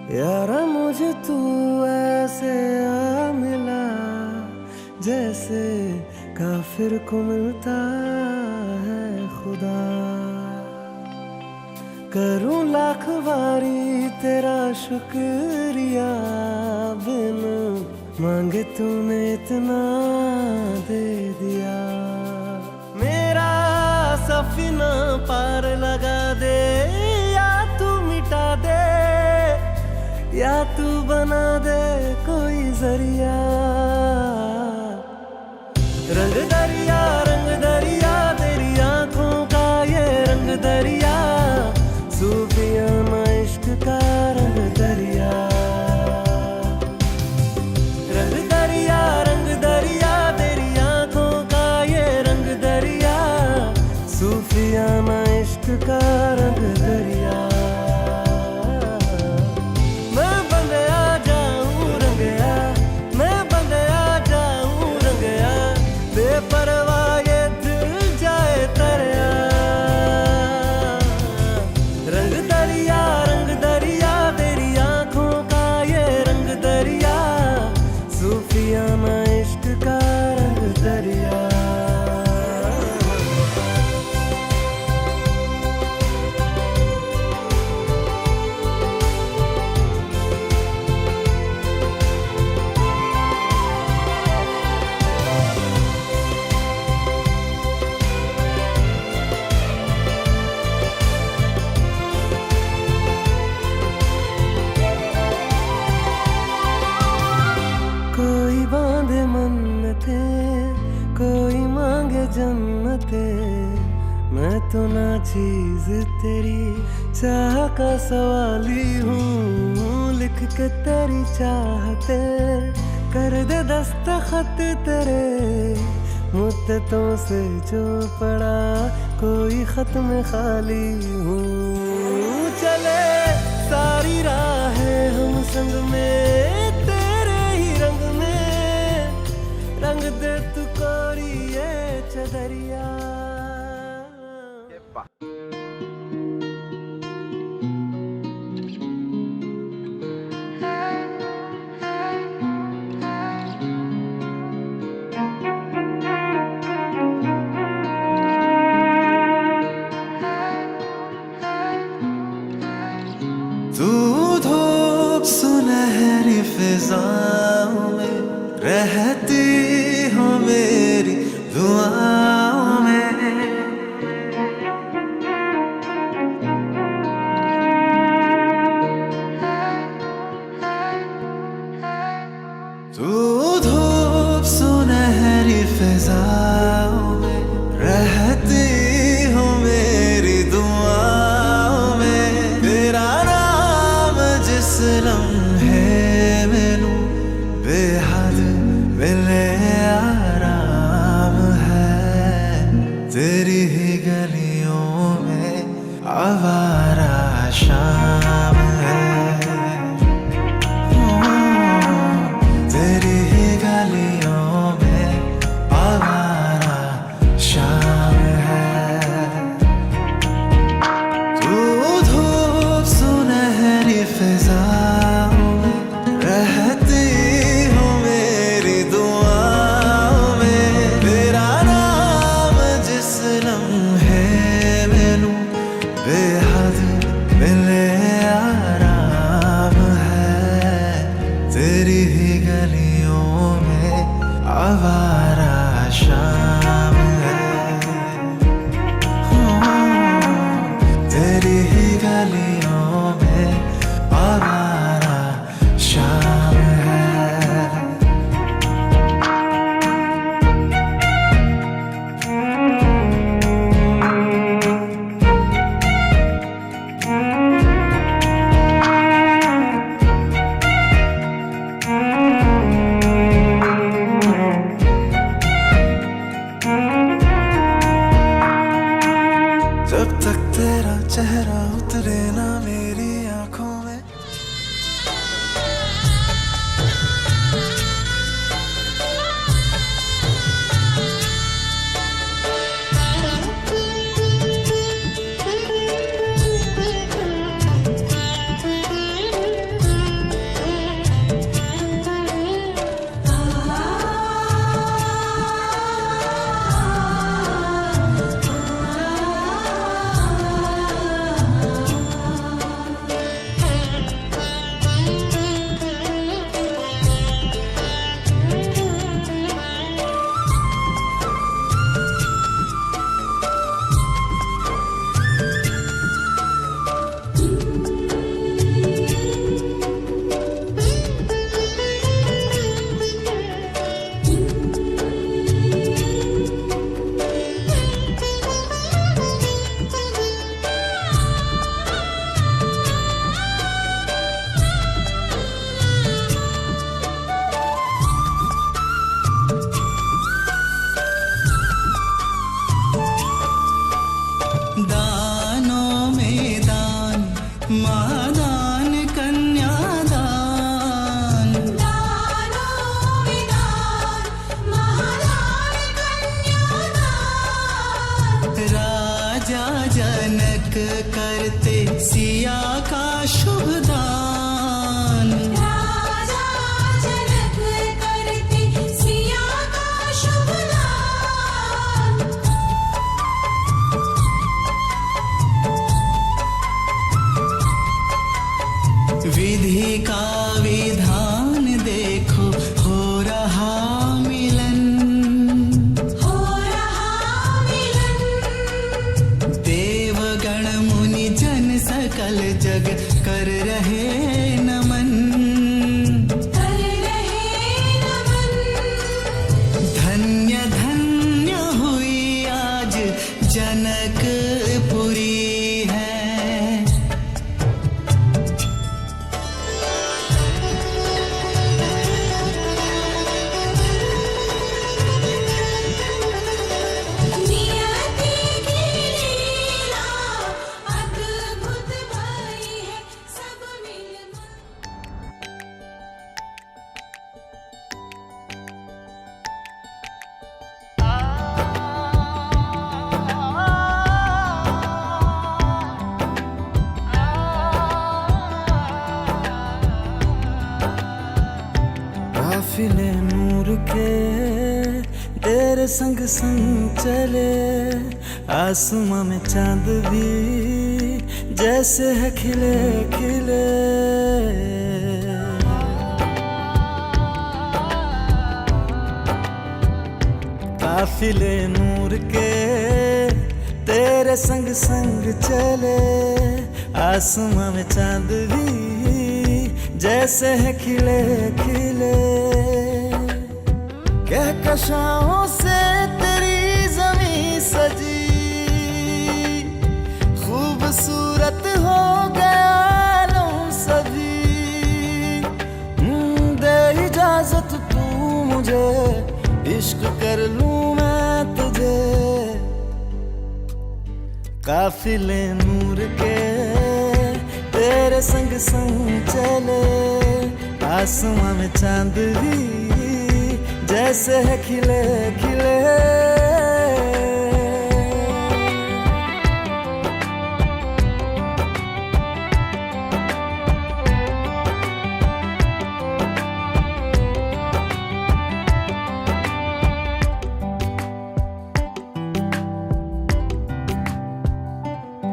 यारा मुझे तू ऐसे आ मिला जैसे काफिर को मिलता है खुदा। करूं लाख बारी तेरा शुक्रिया, बिन मांगे तूने इतना दे दिया। मेरा सफीना पार लगा दे, या तू मिटा दे, या तू बना दे कोई जरिया। रंग दरिया तेरी आंखों का ये रंग दरिया, सूफियाना इश्क का रंग दरिया। रंग दरिया तेरी आंखों का ये रंग दरिया, सूफियाना इश्क का रंग दरिया। सूफियाना इश्क का रंग दरिया। कोई बांधे मन्नते, कोई मांगे जन्नते, मैं तो ना चीज तेरी चाह का सवाली हूँ। लिख के तेरी चाहते कर दे दस्तखत तेरे, मुद्दतों से जो पड़ा कोई खत में खाली हूँ। चले सारी राहें हम संग में, रंग दे तू कोरी ये चदरिया। तू धूप सुनहरी फिजाओं में रहती हो मेरी दुआओं में। तू धूप सुनहरी फिजाओं में रहती हो मेरी दुआओं में। तेरा नाम जिस लम्हे में लूं बेहद मिले आराम है। तेरी ही गलियों में आवारा शाम है। तेरी ही गलियों में आवारा शाम है। तू धूप सुनहरी फिजाओं में रहती हो मेरी दुआओं में। तेरा नाम जिस लम्हे में लूं बेहद मिले आराम है। तेरी ही गलियों में आवारा शाम है। तेरी ही गलियों में आवारा शाम है। जब तक तेरा चेहरा उतरे ना मेरी आंखों शुभ दान, राजा जनक करते सिया का शुभ दान। विधि का विधान देखो हो रहा मिलन, हो रहा मिलन। देवगण मुनि जन सकल जग कर रहे नमन, कर रहे नमन। धन्य धन्य हुई आज जनकपुरी है। नियति की लीला अद्भुत भई है, सब मिल काफिले नूर के तेरे संग संग चले, आसमां में चांद भी जैसे है खिले खिले। काफिले नूर के तेरे संग संग चले, आसमां में चांद भी जैसे है खिले खिले। कहकशाओं से तेरी जमीन सजी, खूबसूरत हो गया आलम सभी। दे इजाजत तू मुझे, इश्क कर लूं मैं तुझे। काफिले नूर के तेरे संग संग चले, आसमां में चांद भी जैसे है खिले खिले।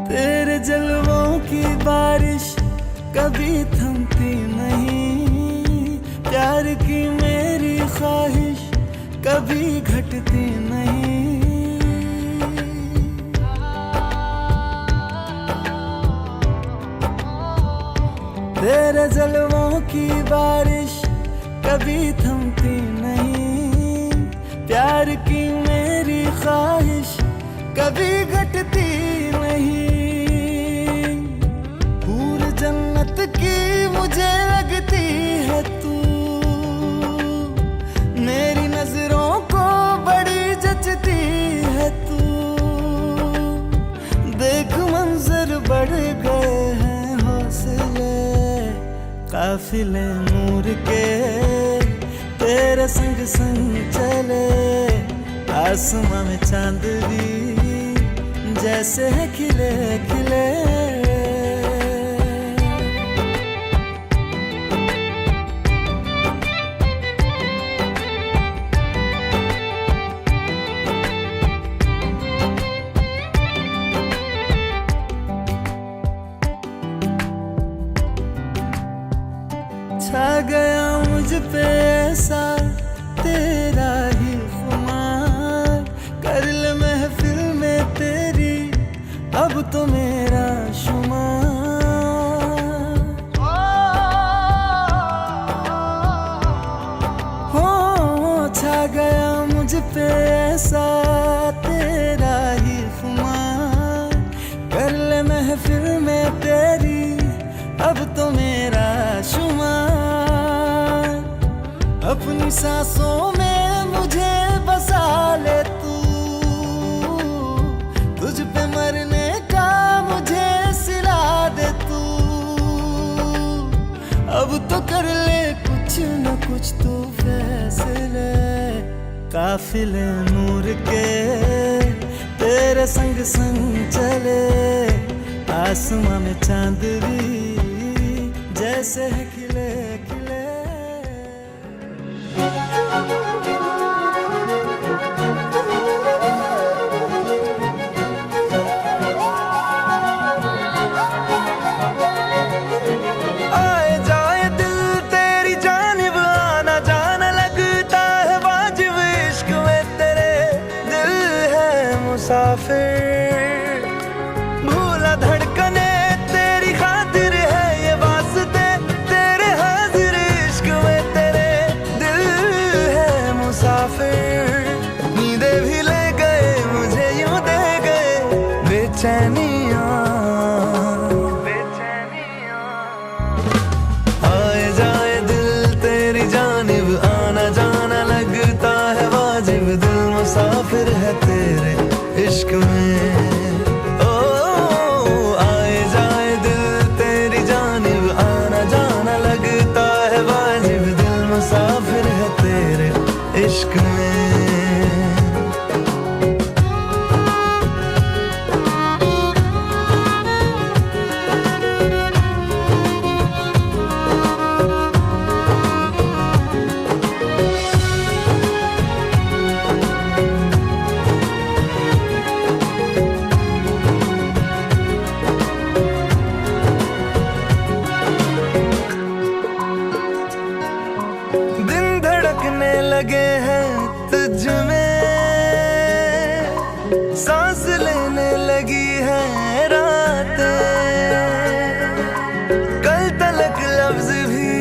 तेरे जलवों की बारिश कभी थमती नहीं, प्यार की मेरी ख्वाहिश कभी घटती नहीं। तेरे जलवों की बारिश कभी थमती नहीं, प्यार की मेरी ख्वाहिश कभी घटती नहीं। पूरी जन्नत की मुझे लगती है तू, मेरी नजरों को बड़ी जचती है तू। देख मंजर बढ़ गए हैं हौसले, काफिले नूर के तेरे संग संग चले, आसमां में चांद भी जैसे है खिले खिले। छा गया मुझ पे ऐसा तेरा ही खुमार, कर ले महफिल में तेरी अब तो मेरा शुमार। हो छा गया मुझ पे ऐसा तेरा ही खुमार, कर ले महफिल में तेरी अब तो मेरा शुमार। अपनी सांसों में मुझे बसा ले तू, तुझ पे मरने का मुझे सिला दे तू। अब तो कर ले कुछ न कुछ तू फैसले, काफिले नूर के तेरे संग संग चले, आसमां में चांद भी कैसे है खिले खिले। आए जाए दिल तेरी जानिब आना जाना लगता है वाजिब इश्क में तेरे दिल है मुसाफिर। भूला धड़कने तेरी खातिर है ये वास्ते तेरे हाजिर इश्क में तेरे दिल है मुसाफिर। नींदे भी ले गए मुझे यूं दे गए बेचैनियां। आए जाए दिल तेरी जानिब आना जाना लगता है वाजिब दिल मुसाफिर है तेरे इश्क में। ओ आए जाए दिल तेरी जानिब आना जाना लगता है वाजिब दिल मुसाफिर है तेरे इश्क में। दिन धड़कने लगे हैं तुझ में, सांस लेने लगी है रातें। कल तलक लफ्ज भी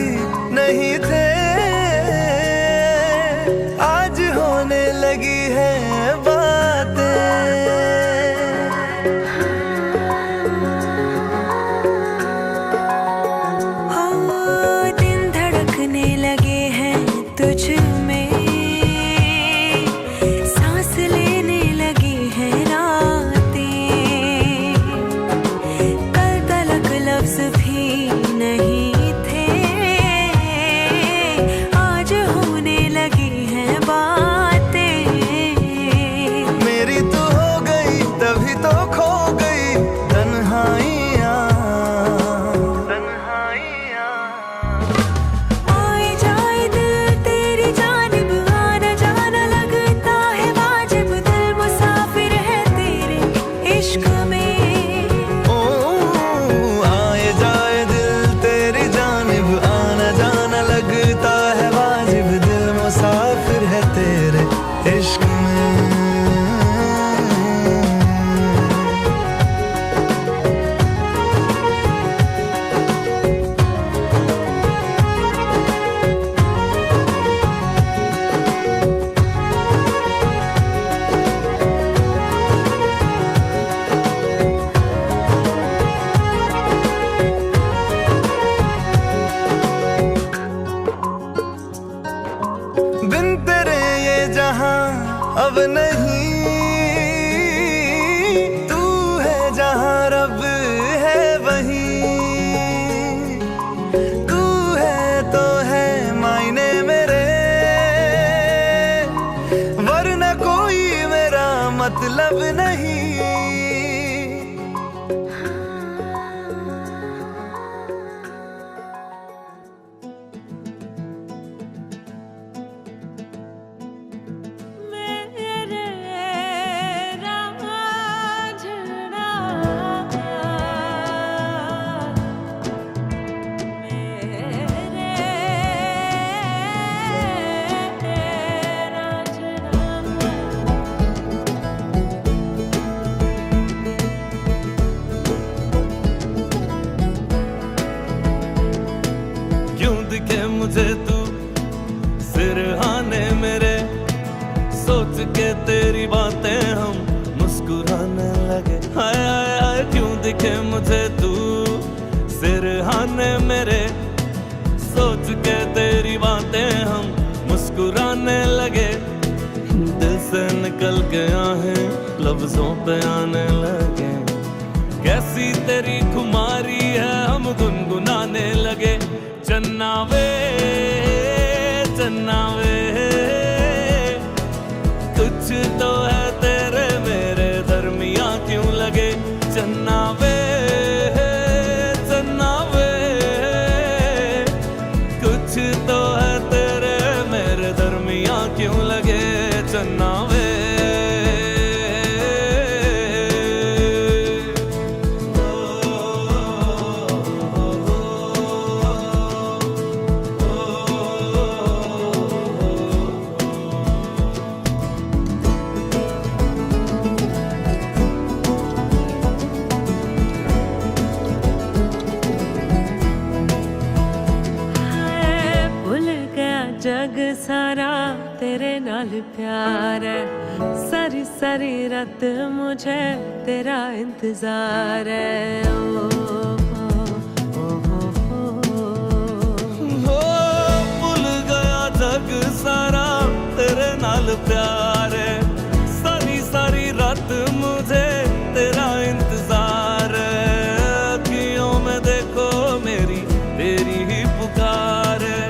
नहीं थे आज होने लगी है बातें। हो दिन धड़कने लगे हैं तुझ में, सांस लेने लगी है रातें। कल तलक लफ्ज भी नहीं थे आज होने लगी है बातें। मेरी तो हो गई तभी तो खो गई तन्हाइयाँ। आए जाए दिल तेरी जानिब आना जाना लगता है वाजिब दिल मुसाफिर है तेरे इश्क में। ओ आए जाए दिल तेरी जानिब आना जाना लगता है वाजिब दिल मुसाफिर है तेरे इश्क में। बिन तेरे ये जहां अब नहीं, तू है जहां रब है वहीं। तू है तो है मायने मेरे, वरना कोई मेरा मतलब नहीं। मेरे रांझना मेरे क्यों दिखे मुझे तू सिरहाने मेरे, सोच के तेरी बातें हम मुस्कुराने लगे। हाय हाय हाय क्यों दिखे मुझे तू सिरहाने मेरे, सोच के तेरी बातें हम मुस्कुराने लगे। दिल से निकल के आहें लफ्जों पे आने लगे। कैसी तेरी खुमारी है हम गुनगुनाने लगे। चन्ना वे कुछ तो है तेरे मेरे दरमियां क्यों लगे। चन्ना वे जग सारा तेरे नाल प्यार है सारी सारी रात मुझे तेरा इंतजार है ओ, हो भूल गया जग सारा तेरे नाल प्यार है सारी सारी रात मुझे तेरा इंतजार है अखियों में देखो मेरी तेरी ही पुकार है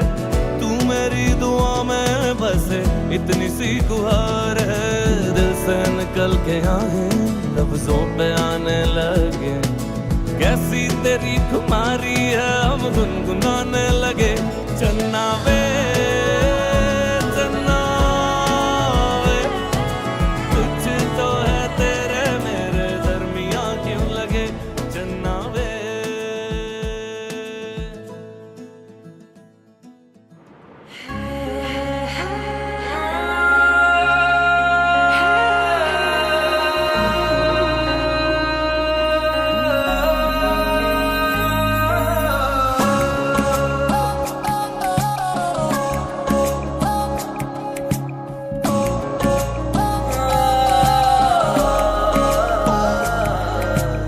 तू मेरी दुआ में बसे इतनी सी गुहार है दिल से निकल के आहें लफ्जों पे आने लगे कैसी तेरी खुमारी है हम गुनगुनाने लगे चन्ना वे चन्ना वे कुछ तो है तेरे मेरे दरमियां क्यों लगे चन्ना वे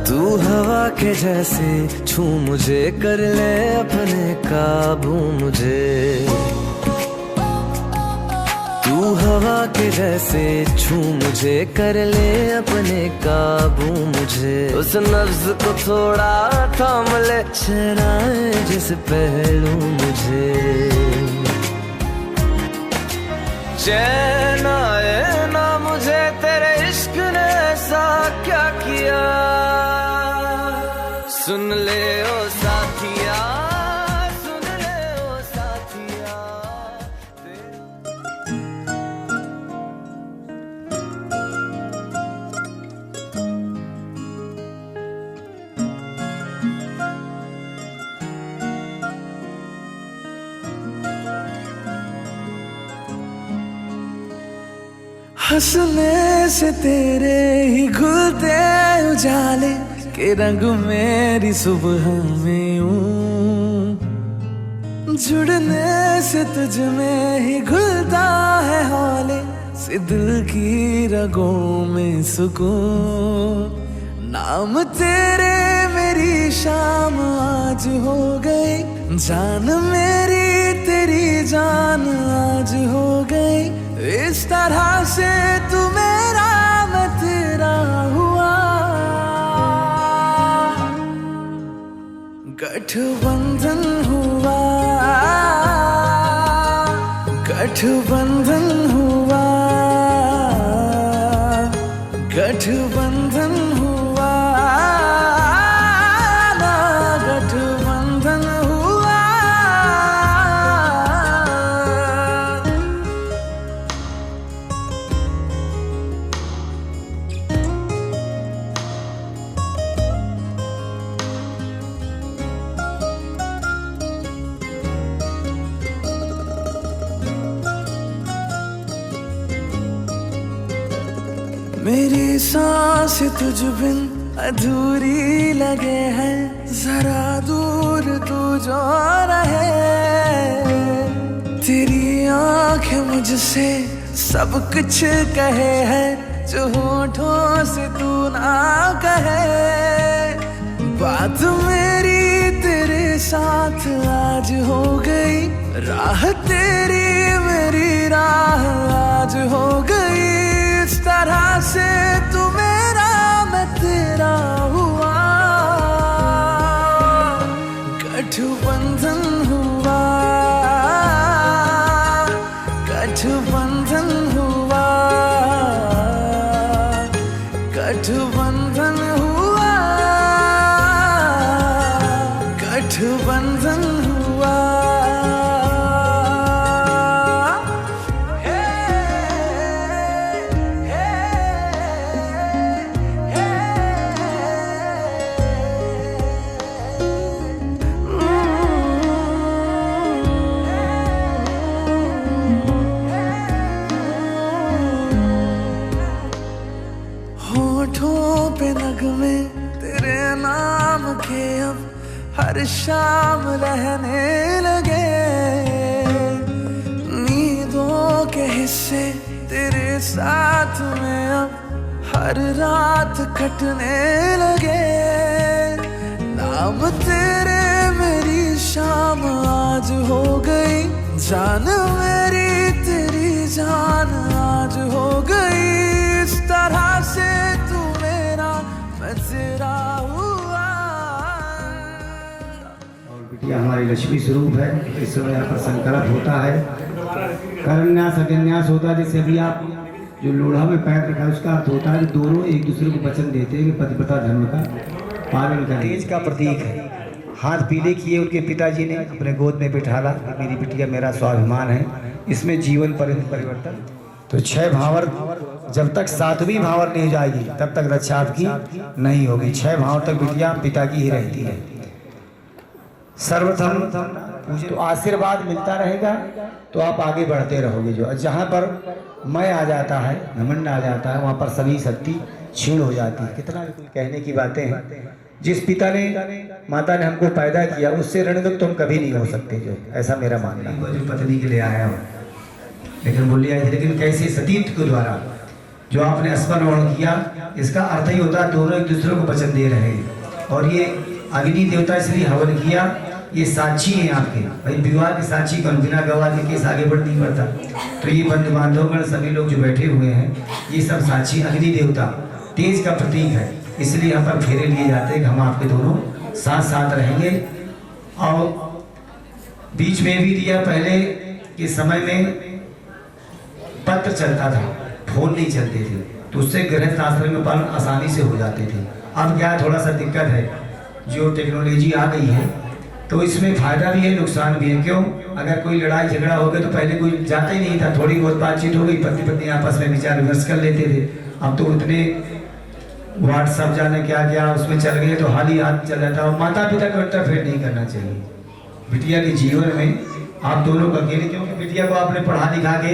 तू हवा के जैसे छू मुझे कर ले अपने काबू मुझे तू हवा के जैसे छू मुझे कर ले अपने काबू मुझे उस नफ्स को थोड़ा थाम ले शराए जिस पहलू मुझे चैन आए ना मुझे तेरे इश्क ने ऐसा क्या किया सुन ले ओ साथिया सुन ले ओ साथिया हंसने से तेरे ही खुलते उजाले के रंग मेरी सुबह में यूं जुड़ने से तुझ में ही घुलता है हौले से दिल की रगों में सुकून नाम तेरे मेरी शाम आज हो गई जान मेरी तेरी जान आज हो गई इस तरह से तू मेरा मैं तेरा हुआ गठबंधन हुआ गठबंधन हुआ गठबंधन हुआ ना गठबंधन हुआ मेरी सांस तुझ बिन अधूरी लगे है जरा दूर तू जो रहे तेरी आंखें मुझसे सब कुछ कहे है जो होठों से तू ना कहे बात मेरी तेरे साथ आज हो गई राह तेरी मेरी राह आज हो गई इस तरह से तू मेरा मैं तेरा हुआ गठबंधन हुआ गठबंधन हुआ गठबंधन हुआ गठबंधन हुआ होठों पे नगमे तेरे नाम के अब हर शाम रहने लगे से तेरे साथ में अब हर रात कटने लगे। नाम तेरे मेरी शाम आज हो गई, जान मेरी तेरी जान आज हो गई। इस तरह से तू मेरा मैं तेरा हुआ। और बिटिया हमारी लक्ष्मी स्वरूप है। इस समय यहाँ पर संकल्प होता है, करन्यास अभिन्यास होता है। जैसे अभी आप जो लोढ़ा में पैर रखा है उसका अर्थ होता है कि दोनों एक दूसरे को वचन देते हैं कि पतिव्रता धर्म का पालन करें। तेज का प्रतीक है। हाथ पीले किए उनके पिताजी ने, अपने गोद में बिठाला, मेरी बिटिया मेरा स्वाभिमान है, इसमें जीवन परिवर्तन। तो 6 भावर जब तक 7वीं भावर नहीं हो जाएगी तब तक रक्षा आपकी नहीं होगी। 6 भाव तक बिटिया पिता की ही रहती है। सर्वप्रथम तो आशीर्वाद मिलता रहेगा तो आप आगे बढ़ते रहोगे। जो जहाँ पर मैं आ जाता है, घमंड आ जाता है, वहाँ पर सभी शक्ति क्षीण हो जाती है। कितना भी कोई कहने की बातें हैं। जिस पिता ने माता ने हमको पैदा किया उससे ऋणमुक्त तुम कभी नहीं हो सकते। जो ऐसा मेरा मानना है। जो पत्नी के लिए आया हूँ, लेकिन बोली आई थी, लेकिन कैसे सतीत्व के द्वारा जो आपने स्मरण किया, इसका अर्थ ही होता है दोनों एक दूसरे को वचन दे रहे हैं। और ये अग्नि देवता इसलिए हवन किया, ये साक्षी हैं आपके। भाई विवाह के साक्षी कौन, बिना गवाह के केस आगे बढ़ नहीं पड़ता। तो ये बंधु बांधवगण सभी लोग जो बैठे हुए हैं, ये सब साक्षी अग्नि देवता तेज का प्रतीक है। इसलिए यहाँ पर फेरे लिए जाते हैं कि हम आपके दोनों साथ साथ रहेंगे। और बीच में भी दिया, पहले के समय में पत्र चलता था, फोन नहीं चलते थे, तो उससे गृहस्थ आश्रम में पालन आसानी से हो जाते थे। अब क्या थोड़ा सा दिक्कत है, जो टेक्नोलॉजी आ गई है तो इसमें फायदा भी है नुकसान भी है। क्यों, अगर कोई लड़ाई झगड़ा हो गया तो पहले कोई जाता ही नहीं था, थोड़ी बहुत बातचीत हो गई, पति पत्नी आपस में विचार विमर्श कर लेते थे। अब तो इतने व्हाट्सअप जाने क्या क्या उसमें चल गए तो हाल ही हाथ चल जाता है। और माता पिता को इंटरफेयर नहीं करना चाहिए बिटिया के जीवन में। आप दोनों को अकेले, क्योंकि बिटिया को आपने पढ़ा लिखा के,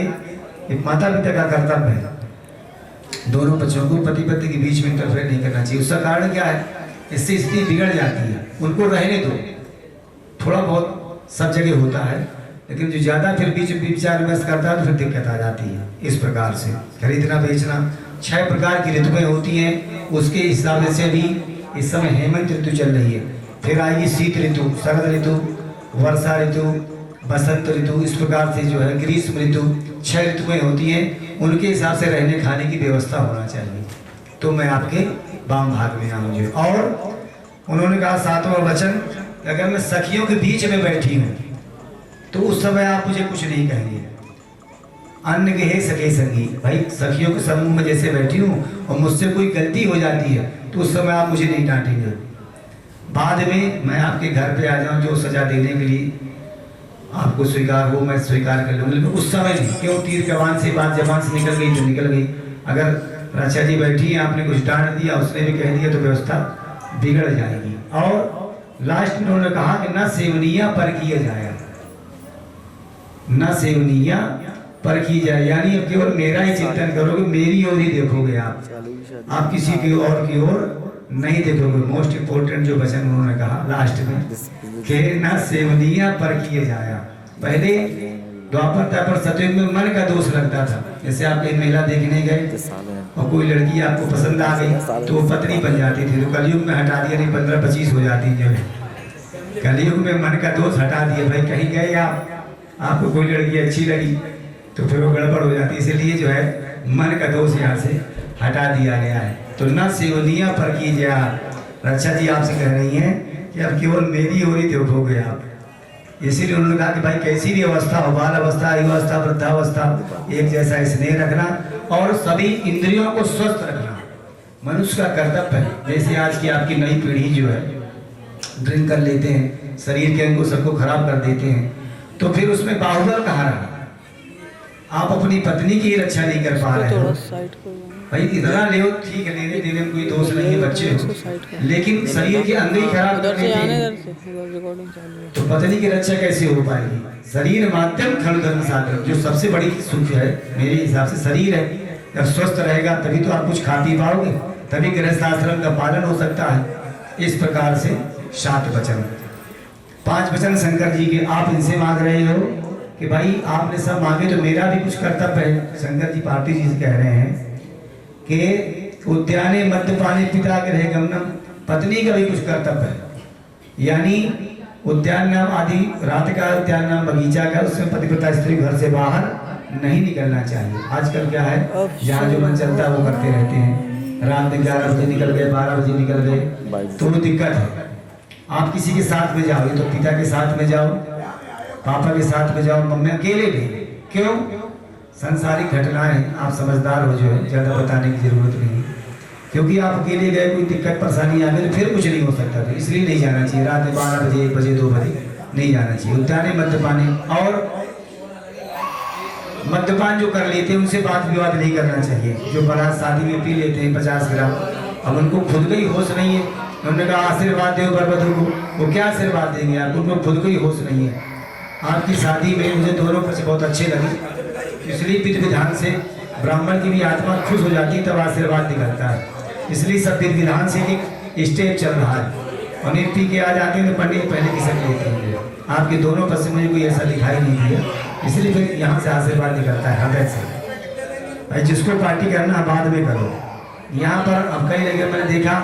एक माता पिता का कर्तव्य है दोनों बच्चों को पति पत्नी के बीच में इंटरफेयर नहीं करना चाहिए। उसका कारण क्या है, इससे स्थिति बिगड़ जाती है। उनको रहने दो, थोड़ा बहुत सब जगह होता है, लेकिन जो ज़्यादा फिर बीच विचार विमर्श करता है तो फिर दिक्कत आ जाती है। इस प्रकार से खरीदना बेचना 6 प्रकार की ऋतुएं होती हैं। उसके हिसाब से भी इस समय हेमंत ऋतु चल रही है, फिर आएगी शीत ऋतु, शरद ऋतु, वर्षा ऋतु, बसंत ऋतु, इस प्रकार से जो है ग्रीष्म ऋतु। 6 ऋतुएं होती हैं, उनके हिसाब से रहने खाने की व्यवस्था होना चाहिए। तो मैं आपके वाम भाग में आऊँगी। और उन्होंने कहा 7वां वचन, अगर मैं सखियों के बीच में बैठी हूँ तो उस समय आप मुझे कुछ नहीं कहेंगे। अन्य के हे सखे संगी, भाई सखियों के समूह में जैसे बैठी हूँ और मुझसे कोई गलती हो जाती है तो उस समय आप मुझे नहीं डांटेंगे। बाद में मैं आपके घर पे आ जाऊँ जो सजा देने के लिए आपको स्वीकार हो, मैं स्वीकार कर लूँगा, लेकिन उस समय नहीं। क्यों, तीर कमान से बात जबान से निकल गई तो निकल गई। अगर रक्षा जी बैठी है, आपने कुछ डांट दिया, उसने भी कह दिया, तो व्यवस्था बिगड़ जाएगी। और लास्ट में उन्होंने कहा कि न सेवनिया पर किया जाए, न सेवनिया पर की जाए, यानी अब केवल मेरा ही चिंतन करोगे, मेरी ओर ही देखोगे आप किसी की और की ओर नहीं देखोगे। मोस्ट इम्पोर्टेंट जो वचन उन्होंने कहा लास्ट में कि न सेवनिया पर किए जाया। पहले द्वापर तापर सतयुग में मन का दोष लगता था। जैसे आप एक मेला देखने गए और कोई लड़की आपको पसंद आ गई तो वो पत्नी बन जाती थी, तो कलयुग में हटा दिया, नहीं 15-25 हो जाती जो है। कलयुग में मन का दोष हटा दिया। भाई कहीं गए आपको कोई लड़की अच्छी लगी तो फिर वो गड़बड़ हो जाती है। इसलिए जो है मन का दोष यहाँ से हटा दिया गया है। तो न सेवनिया पर की जा, रक्षा जी आपसे कह रही हैं कि अब केवल मेरी ओर ही देखोगे आप। इसीलिए उन्होंने कहा कि भाई कैसी भी अवस्था हो, बाल अवस्था, युवावस्था, वृद्धावस्था, एक जैसा स्नेह रखना और सभी इंद्रियों को स्वस्थ रखना मनुष्य का कर्तव्य है। जैसे आज की आपकी नई पीढ़ी जो है ड्रिंक कर लेते हैं, शरीर के अंगों सबको खराब कर देते हैं, तो फिर उसमें बाहुबल कहाँ रहा। आप अपनी पत्नी की रक्षा नहीं कर पा रहे हो। भाई इतना ले ठीक है, लेने देने में कोई दोष नहीं है, बच्चे हो, लेकिन शरीर के अंदर ही खराब कर देते हैं तो पत्नी की रक्षा कैसे हो पाएगी। शरीर माध्यम खल धर्म साधन, जो सबसे बड़ी सुख है मेरे हिसाब से शरीर है। जब स्वस्थ रहेगा तभी तो आप कुछ खा पी पाओगे, तभी गृहस्थ आश्रम का पालन हो सकता है। इस प्रकार से 7 वचन, 5 वचन शंकर जी के आप इनसे मांग रहे हो कि भाई आपने सब मांगे तो मेरा भी कुछ कर्तव्य है। शंकर जी पार्टी जी से कह रहे हैं कि उद्याने मद्यपाने पिता गृह गमनम, पत्नी का भी कुछ कर्तव्य है। यानी उद्यान नाम आदि रात का उद्यान नाम बगीचा का, उसमें पतिव्रता स्त्री घर से बाहर नहीं निकलना चाहिए। आजकल क्या है, जहाँ जो मन चलता है वो करते रहते हैं। रात में 11 बजे निकल गए, 12 बजे निकल गए, तो वो दिक्कत है। आप किसी के साथ में जाओ, तो पिता के साथ में जाओ, पापा के साथ में जाओ, मम्मी अकेले भी। क्यों? संसारिक घटनाएं हैं, आप समझदार हो, जो है ज़्यादा बताने की जरूरत नहीं, क्योंकि आप अकेले गए, कोई दिक्कत परेशानी आ गई तो फिर कुछ नहीं हो सकता था। इसलिए नहीं जाना चाहिए रात में 12 बजे, 1 बजे, 2 बजे नहीं जाना चाहिए। उद्याने मद्यपाने, और मद्यपान जो कर लेते हैं उनसे बात विवाद नहीं करना चाहिए। जो बारात शादी में पी लेते हैं 50 ग्राम, अब उनको खुद का ही होश नहीं है। उन्होंने कहा आशीर्वाद दो बरबधू को, वो क्या आशीर्वाद देंगे आप, उनको खुद का ही होश नहीं है। आपकी शादी में मुझे दोनों पक्ष बहुत अच्छे लगे, इसलिए विधि विधान से ब्राह्मण की भी आत्मा खुश हो जाती है, तब आशीर्वाद निकलता है। इसलिए सब विधि विधान से एक स्टेप चल रहा है, और नहीं पी के आ जाते हैं तो पंडित पहले की सब लेते हैं। आपके दोनों पक्ष से मुझे कोई ऐसा दिखाई नहीं दिया, इसलिए फिर यहाँ से आशीर्वाद निकलता है हृदय से। भाई जिसको पार्टी करना बाद में करो। यहाँ पर अब कई जगह मैंने देखा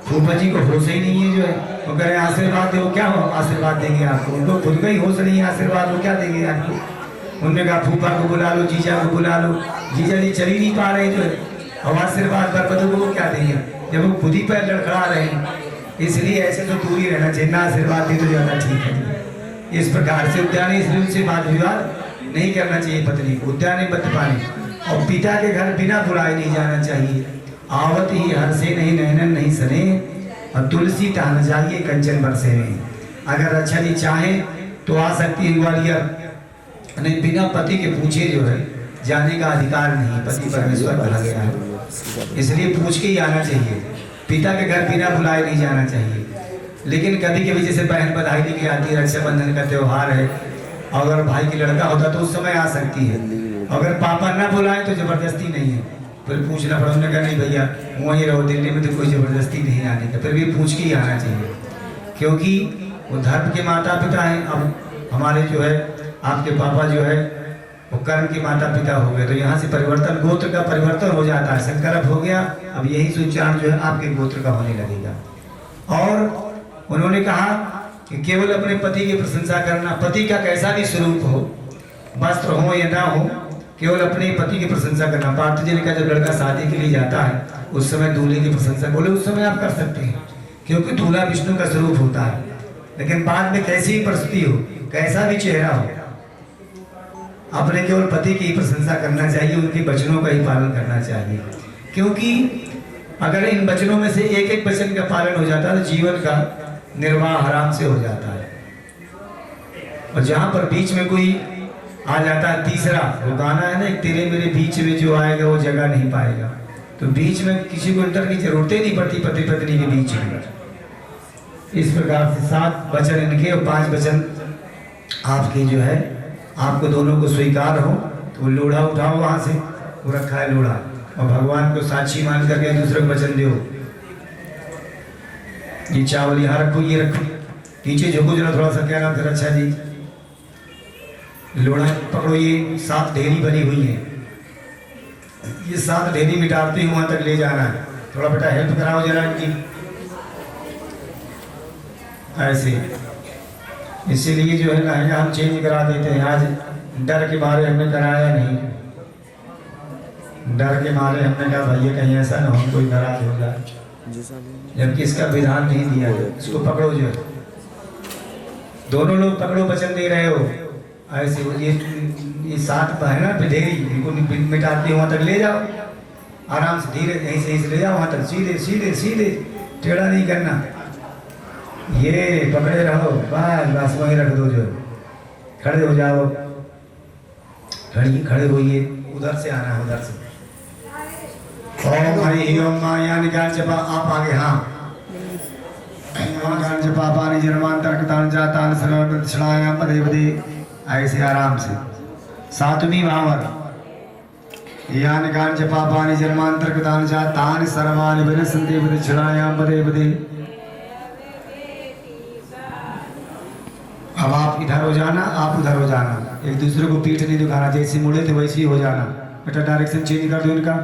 फूफा जी को होश ही नहीं है, जो है वो कह रहे हैं आशीर्वाद दो, क्या हो आशीर्वाद देंगे आपको, उनको खुद का ही होश नहीं है, आशीर्वाद वो क्या देंगे आपको। उन्होंने कहा फूफा को बुला लो, जीजा को बुला लो, जीजा जी चल ही नहीं पा रहे जो है, और आशीर्वाद बरबधू को क्या देंगे जब वो खुद ही पैर लड़खड़ा रहे हैं। इसलिए ऐसे तो दूर ही रहना चाहिए, ना आशीर्वाद दे तो ज़्यादा ठीक है। इस प्रकार से उद्यान, इसलिए उनसे वाद विवाद नहीं करना चाहिए पत्नी को। उद्याने मद्यपाने, और पिता के घर बिना बुलाए नहीं जाना चाहिए। आवत ही हर से नहीं नैनन नहीं सने, और तुलसी टहन जाइए कंचन बरसे में। अगर अच्छा जी चाहे तो आ सकती है ग्वालियर, नहीं बिना पति के पूछे जो है जाने का अधिकार नहीं, पति परमेश्वर कहा गया है, इसलिए पूछ के ही आना चाहिए। पिता के घर बिना बुलाए नहीं जाना चाहिए। लेकिन कभी कभी जैसे बहन बधाई लेके आती है, रक्षाबंधन का त्यौहार है, और अगर भाई की लड़का होता तो उस समय आ सकती है। अगर पापा ना बुलाए तो जबरदस्ती नहीं है, फिर पूछना पड़ा। उन्होंने कहा नहीं भैया वहीं रहो, दिल्ली में तो कोई जबरदस्ती नहीं आने का, फिर भी पूछ के ही आना चाहिए, क्योंकि वो धर्म के माता पिता हैं। अब हमारे जो है आपके पापा जो है वो कर्म के माता पिता हो गए, तो यहाँ से परिवर्तन, गोत्र का परिवर्तन हो जाता है। संकल्प हो गया, अब यही सूचना जो है आपके गोत्र का होने लगेगा। और उन्होंने कहा कि केवल अपने पति की प्रशंसा करना, पति का कैसा भी स्वरूप हो, वस्त्र हो या ना हो, केवल अपने पति की प्रशंसा करना। पार्थ जी ने कहा जब लड़का शादी के लिए जाता है उस समय दूल्हे की प्रशंसा, बोले उस समय आप कर सकते हैं, क्योंकि दूल्हा विष्णु का स्वरूप होता है। लेकिन बाद में कैसी भी परिस्थिति हो, कैसा भी चेहरा हो, अपने केवल पति की प्रशंसा करना चाहिए, उनके वचनों का ही पालन करना चाहिए। क्योंकि अगर इन वचनों में से एक एक वचन का पालन हो जाता है तो जीवन का निर्वाह आराम से हो जाता है। और जहाँ पर बीच में कोई आ जाता है, तीसरा वो गाना है ना, एक तेरे मेरे बीच में जो आएगा वो जगह नहीं पाएगा, तो बीच में किसी को इंटर की जरूरत ही नहीं पड़ती पति पत्नी के बीच में। इस प्रकार से 7 वचन इनके और 5 वचन आपके जो है, आपको दोनों को स्वीकार हो तो लोढ़ा उठाओ वहां से, वो रखा है लोढ़ा, और भगवान को साक्षी मान करके दूसरे को वचन दो। ये चावल यहाँ रखो, ये रखो, नीचे झुको जरा थोड़ा सा, क्या नाम था अच्छा जी, लोढ़ा पकड़ो, ये 7 ढेरी बनी हुई है, ये 7 ढेरी मिटाते ही वहां तक ले जाना है। थोड़ा बेटा हेल्प कराओ जरा इनकी, ऐसे। इसीलिए जो है लहंगा हम चेंज करा देते हैं। आज डर के मारे हमने कराया नहीं, डर के मारे हमने कहा भैया कहीं ऐसा ना हो कोई नाराज हो जाए, जबकि इसका विधान नहीं दिया है। इसको पकड़ो, जो है दोनों लोग पकड़ो, वचन दे रहे हो ऐसे। ये 7 है ना ढेरी, इनको मिटाते वहाँ तक ले जाओ आराम से, धीरे यहीं से ले जाओ वहाँ तक, सीधे सीधे सीधे, टेढ़ा नहीं करना। ये पकड़े रहो, बस वहीं रख दो, जो खड़े हो जाओ, खड़े होइए, उधर से आना है, उधर से। ओम हरि ओम माया निकाल जपा, आप आगे, हाँ निकाल जपा पानी जन्मांतर कतान जातान सर्व दक्षिणायाम पदे पदे, ऐसे आराम से। 7वीं भावर, यान गान जपा पानी जन्मांतर कतान जातान सर्वानि विनसन्ति दक्षिणायाम पदे पदे, अब आप इधर हो जाना, आप उधर हो जाना, एक दूसरे को पीठ नहीं दिखाना, जैसे मुड़े थे वैसे ही हो जाना। बेटा डायरेक्शन चेंज कर दो इनका।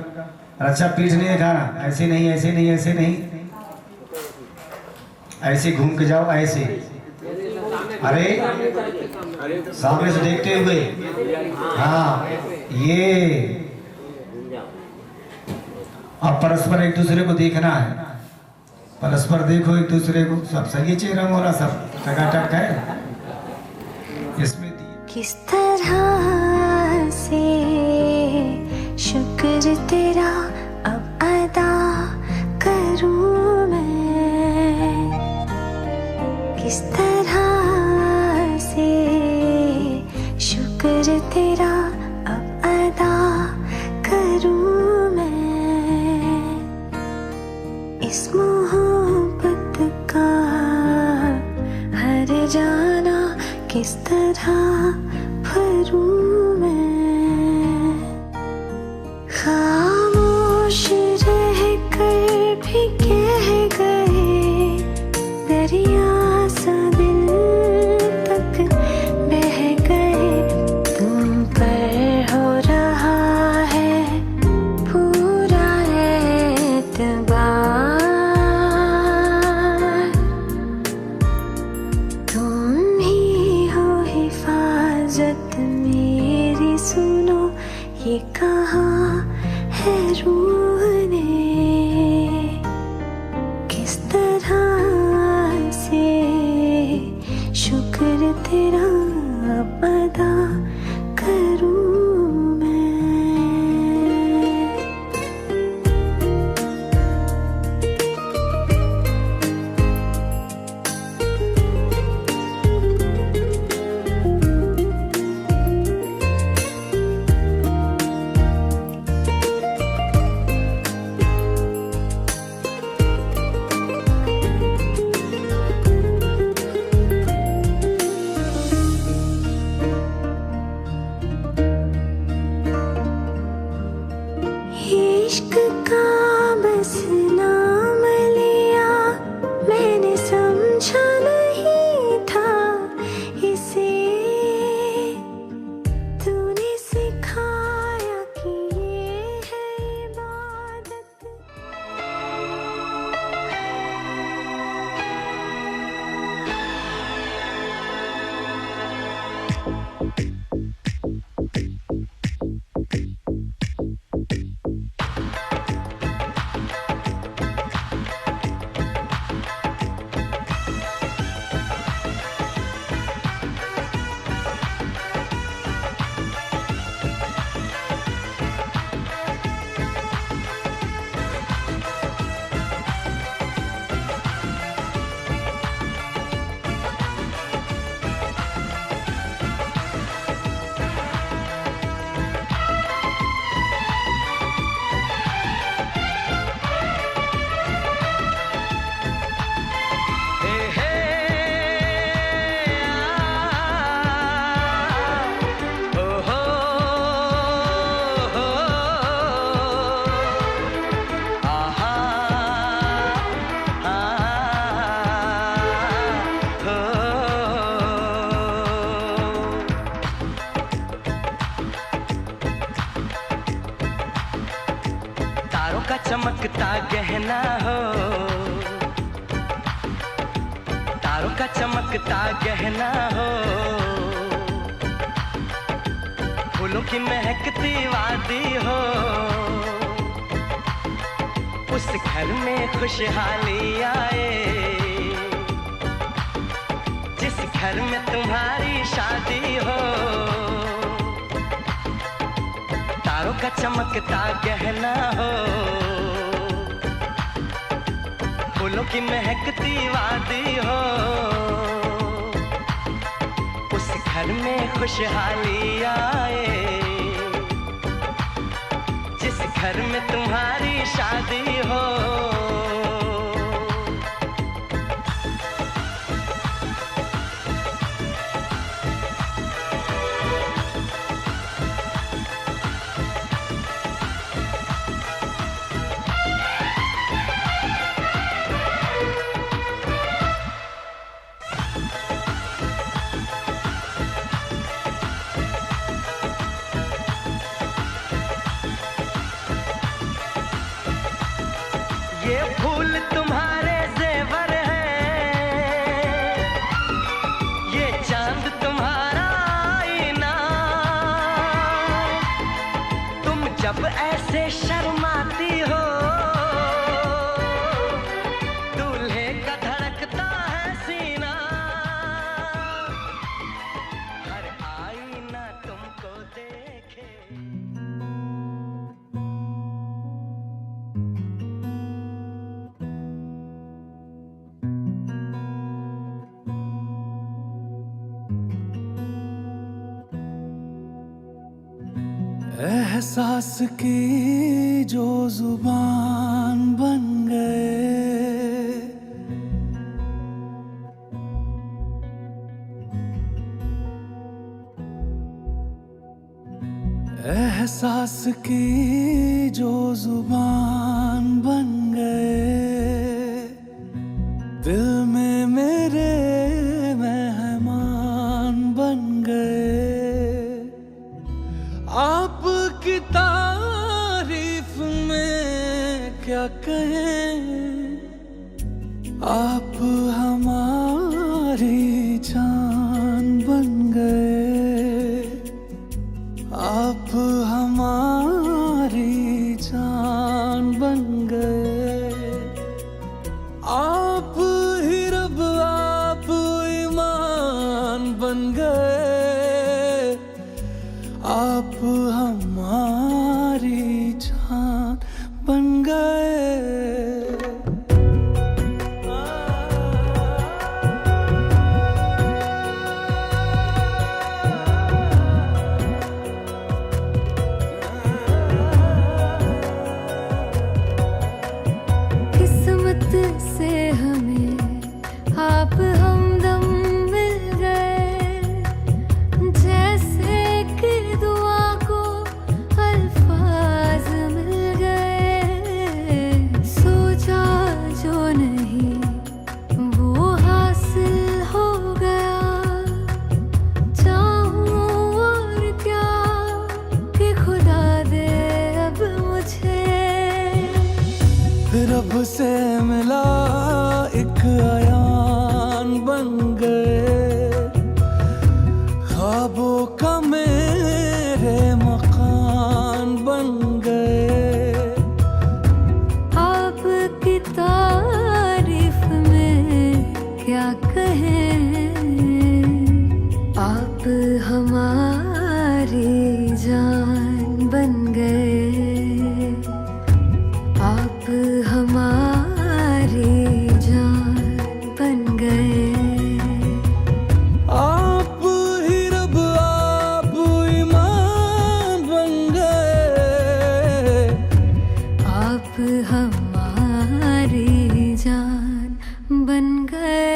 अच्छा पीठ नहीं दिखाना, ऐसे नहीं ऐसे नहीं ऐसे नहीं, ऐसे घूम के जाओ ऐसे। अरे सामने से देखते हुए, हाँ ये। अब परस्पर एक दूसरे को देखना है, परस्पर देखो एक दूसरे को। सब सही चेहरा मोरा सब टकाटक है इसमें। किस तरह से शुक्र तेरा अब अदा करूं मैं, किस तरह से शुक्र तेरा अब अदा करूं मैं, इस मोहब्बत का हर जाना किस तरह भरूं मैं, खामोश रह कर भी कह गए दरिया सा दिल तक बह गए, तुम पर हो रहा है पूरा एतबार, तुम ही हो हिफाजत मेरी, सुनो ये कहा है रूह ने, किस तरह से शुक्र तेरा अब अदा करूं मैं। इश्क का बस नाम लिया मैंने, समझा नहीं था इसे, तूने सिखाया कि ये है इबादत। तारों का चमकता गहना हो, तारों का चमकता गहना हो, फूलों की महकती वादी हो, उस घर में खुशहाली आए जिस घर में तुम्हारी शादी हो, तारों का चमकता गहना हो, फूलों की महकती वादी हो, उस घर में खुशहाली आए जिस घर में तुम्हारी शादी हो। एहसास की जो जुबान बन गए, एहसास की जो जुबान बन गए, दिल में मेरे मेहमान बन गए। आपकी तारीफ में क्या कहें, आप हमारी जान बन गए, आप हमारी जान बन गए। आप ही रब, आप ईमान बन गए, आप हमारी जान बन गए। किस्मत से हमें आप हमदम मिल गए, जैसे कि दुआ को अल्फाज मिल गए। सोचा जो नहीं वो हासिल हो गया, चाहूं और क्या कि खुदा दे अब मुझे। रब से मिला एक आयान बन गए, ख्वाबों का मेरे मकान बन गए। आपकी तारीफ में क्या कहें, आप हमारी जान बन गए, आप हमारी जान बन गए। आप ही रब, आप ईमान बन गए, आप हमारी जान बन गए।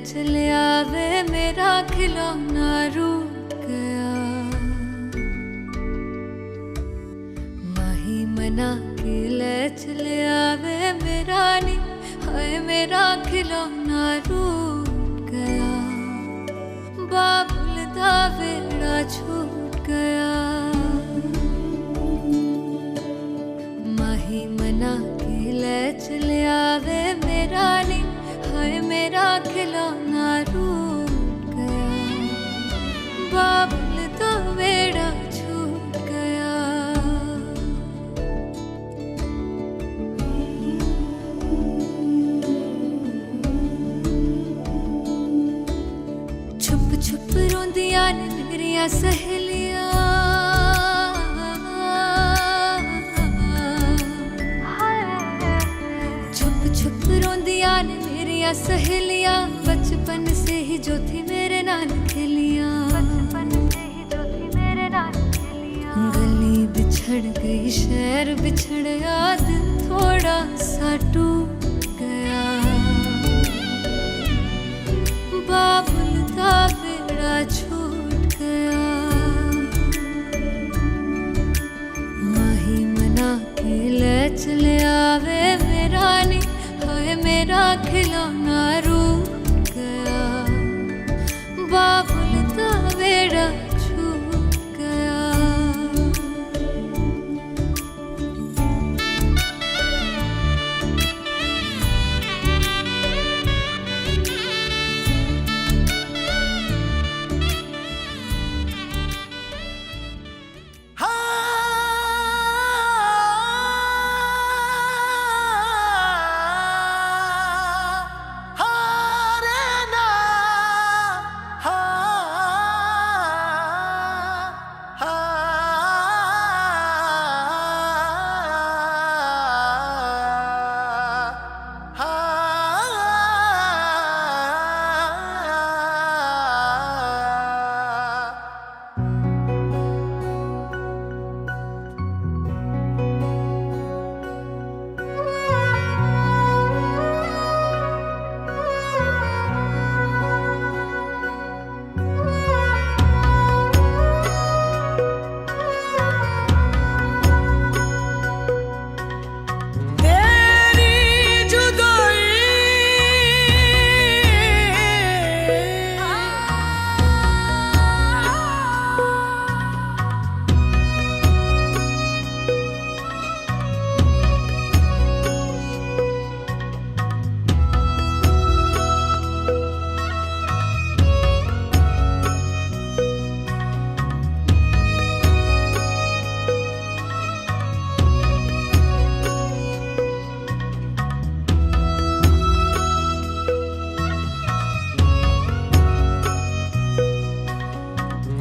चले आवे मेरा खिलौना रूठ गया, माही मना के ले चले आवे मेरा नी, हाय मेरा खिलौना रूठ गया। बाबुल दा वेड़ा छूट गया, माही मना के ले चले आवे मेरा नी, हाय मेरा खिलौना रूठ गया। बाबुल तो वेड़ा छूट गया। छुप छुप रोंदियां ने मेरियां सहेलियां, छुप छुप रोंदियां ने मेरियां सहेलियां, बचपन से ही जो थी मेरे नाल खेलियां, बचपन से ही जो थी मेरे नाल खेलियां। गली बिछड़ गई कई शहर बिछड़ याद थोड़ा सा टूट गया। बाबुल का बेड़ा छूट गया। माही मना के ले चले आवे मेरा नी, हाय मेरा खिलौना रूठ गया। बाबुल का बेड़ा छूट गया।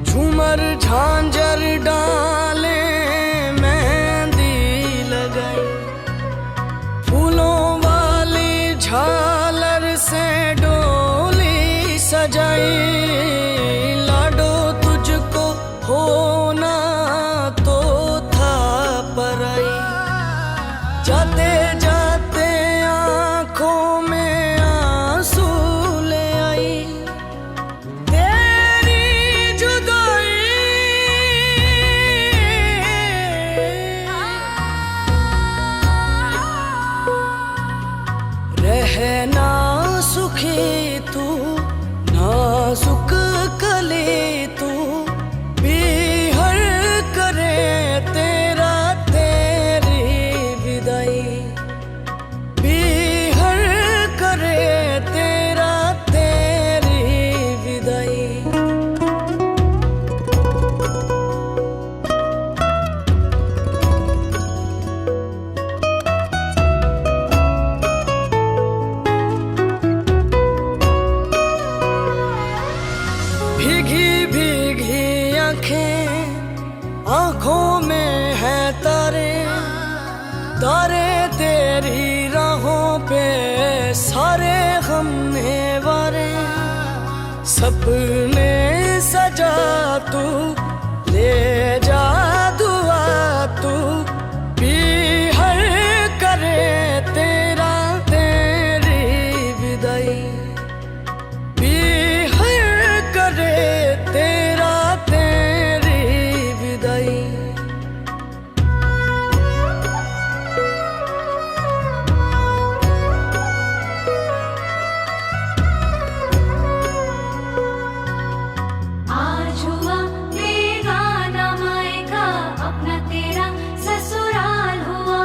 झूमर झांझर डाले मेहंदी लगाई, फूलों वाली झालर से डोली सजाई। लाडो तुझको होना तो था पराई, जाते जाते आंखों में आंसू ले आई। रहना सुखी तू नाजुक कली तू, बिहर करे तेरा तेरी विदाई। बिहर करे तेरा तेरी विदाई। भीगी भीगी आंखें आंखों में है तारे, तारे तेरी राहों पे सारे हमने वारे। सपने सजा तू ले जा दुआ तू, बिहर करे तेरा तेरी विदाई। बिहर करे तेरा तेरी विदाई। आज हुआ बेगाना मायका, अपना तेरा ससुराल हुआ।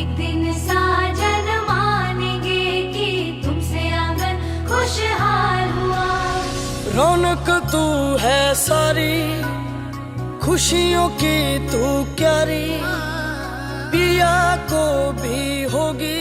एक दिन साजन मानेंगे कि तुमसे आंगन खुशहाल हुआ। रौनक तू है सारी, खुशियों की तू क्यारी। पिया को भी होगी